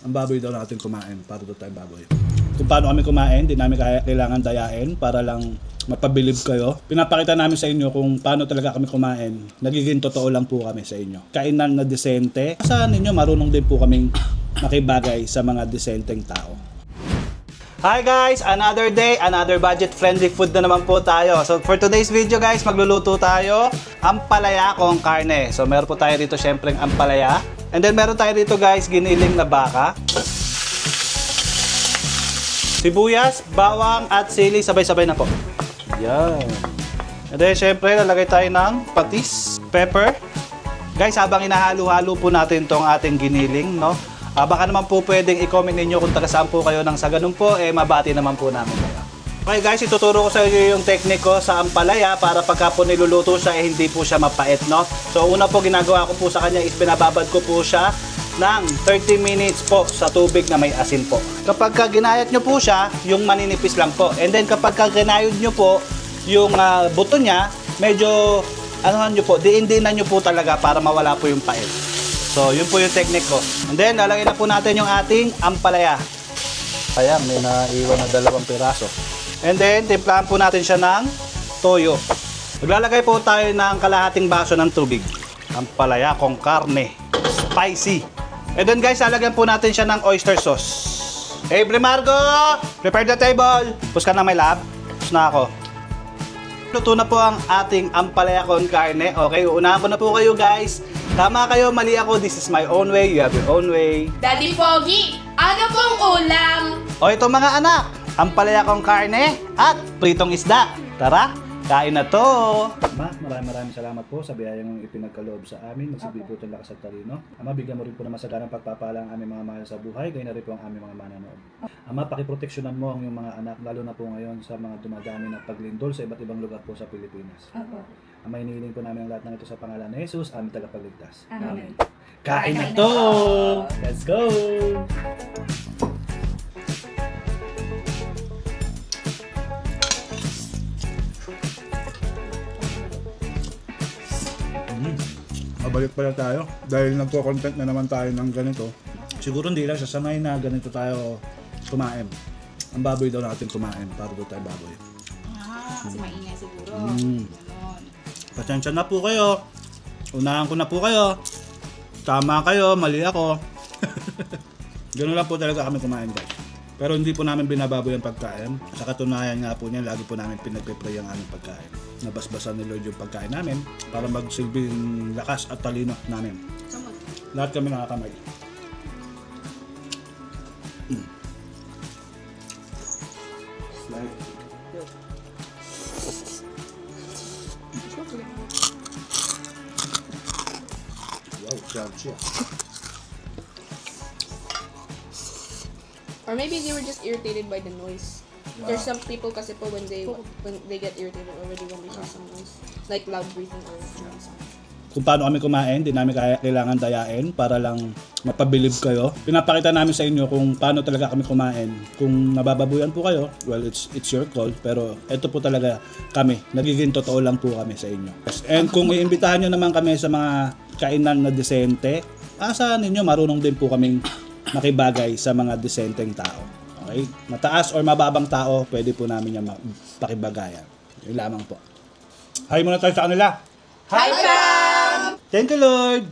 ang baboy daw natin kumain para doon tayo baboy. Kung paano kami kumain, di namin kailangan dayain para lang mapabilib kayo. Pinapakita namin sa inyo kung paano talaga kami kumain. Nagiging totoo lang po kami sa inyo. Kainan na desente. Saan ninyo marunong din po kaming makibagay sa mga desenteng tao. Hi guys! Another day, another budget-friendly food na naman po tayo. So for today's video guys, magluluto tayo ampalaya con carne. So meron po tayo dito syempre ampalaya. And then meron tayo dito guys, giniling na baka. Sibuyas, bawang at sili, sabay-sabay na po. Yan. And then syempre lalagay tayo ng patis, pepper. Guys, habang inahalo-halo po natin tong ating giniling, no? Baka naman po pwedeng i-comment ninyo kung taga saan po kayo nang sa ganun po, mabati naman po namin kayo. Okay guys, ituturo ko sa inyo yung technique ko sa ampalaya para pagka po niluluto siya, hindi po siya mapait, no? So una po ginagawa ko po sa kanya is binababad ko po siya ng 30 minutes po sa tubig na may asin po. Kapag ginayat nyo po siya, yung maninipis lang po. And then kapag ginayod nyo po, yung buto niya, medyo, nyo po, diin-diinan nyo po talaga para mawala po yung pait. So, yun po yung technique ko. And then, lalagay na po natin yung ating ampalaya. Kaya, may naiwan na 2 piraso. And then, timplahan po natin siya ng toyo. Maglalagay po tayo ng kalahating baso ng tubig. Ampalaya con carne. Spicy. And then guys, lalagyan po natin siya ng oyster sauce. Hey, Margo! Prepare the table! Pus ka na may lab. Pus na ako. Luto na po ang ating ampalaya con carne. Okay, uunahan ko na po kayo guys. Tama kayo, mali ako. This is my own way. You have your own way. Daddy Pogi, ano pong ulam? O ito mga anak, ampalaya con carne at pritong isda. Tara, kain na to! Ma, maraming salamat po sa biyayang ipinagkaloob sa amin. Magsibig po itong lakas at talino. Ama, bigyan mo rin po naman sa ganang pagpapala ang aming mga mahal sa buhay. Gaya na rin po ang aming mga mananood. Ama, pakiproteksyonan mo ang iyong mga anak, lalo na po ngayon sa mga dumadami na paglindol sa iba't ibang lugar po sa Pilipinas. Ama, inihiling po namin ang lahat ng ito sa pangalan ni Jesus, aming tagapagligtas. Amen. Kain na to! Let's go! Balik pala tayo dahil nagko-content na naman tayo ng ganito. Siguro hindi lang sasanay na ganito tayo kumain. Ang baboy daw natin kumain para doon tayo baboy. Kasi maingay siguro. Pasensya na po kayo. Unahan ko na po kayo. Tama kayo, mali ako. Ganun lang po talaga kami kumain guys. Pero hindi po namin binababoy ang pagkain. Sa katunayan nga po niya, lagi po namin pinagpe-pray ang aming pagkain. Nabasbasan ni Lord yung pagkain namin para magsilbing lakas at talino namin. Lahat kami nakakamay. Wow, sarap siya. Or maybe they were just irritated by the noise. Wow. There's some people kasi po when they get irritated already when they hear some noise. Like loud breathing or something. Kung paano kami kumain, di namin kailangan dayain para lang mapabilib kayo. Pinapakita namin sa inyo kung paano talaga kami kumain. Kung nabababuyan po kayo, well, it's your call. Pero ito po talaga kami. Nagiging totoo lang po kami sa inyo. And kung iimbitahan nyo naman kami sa mga kainan na desente, asahan ninyo marunong din po kaming makibagay sa mga desenteng tao. Okay? Mataas or mababang tao, pwede po namin yung pakibagayan. Yun lamang po. Hi muna tayo sa kanila. Hi, fam! Thank you, Lord!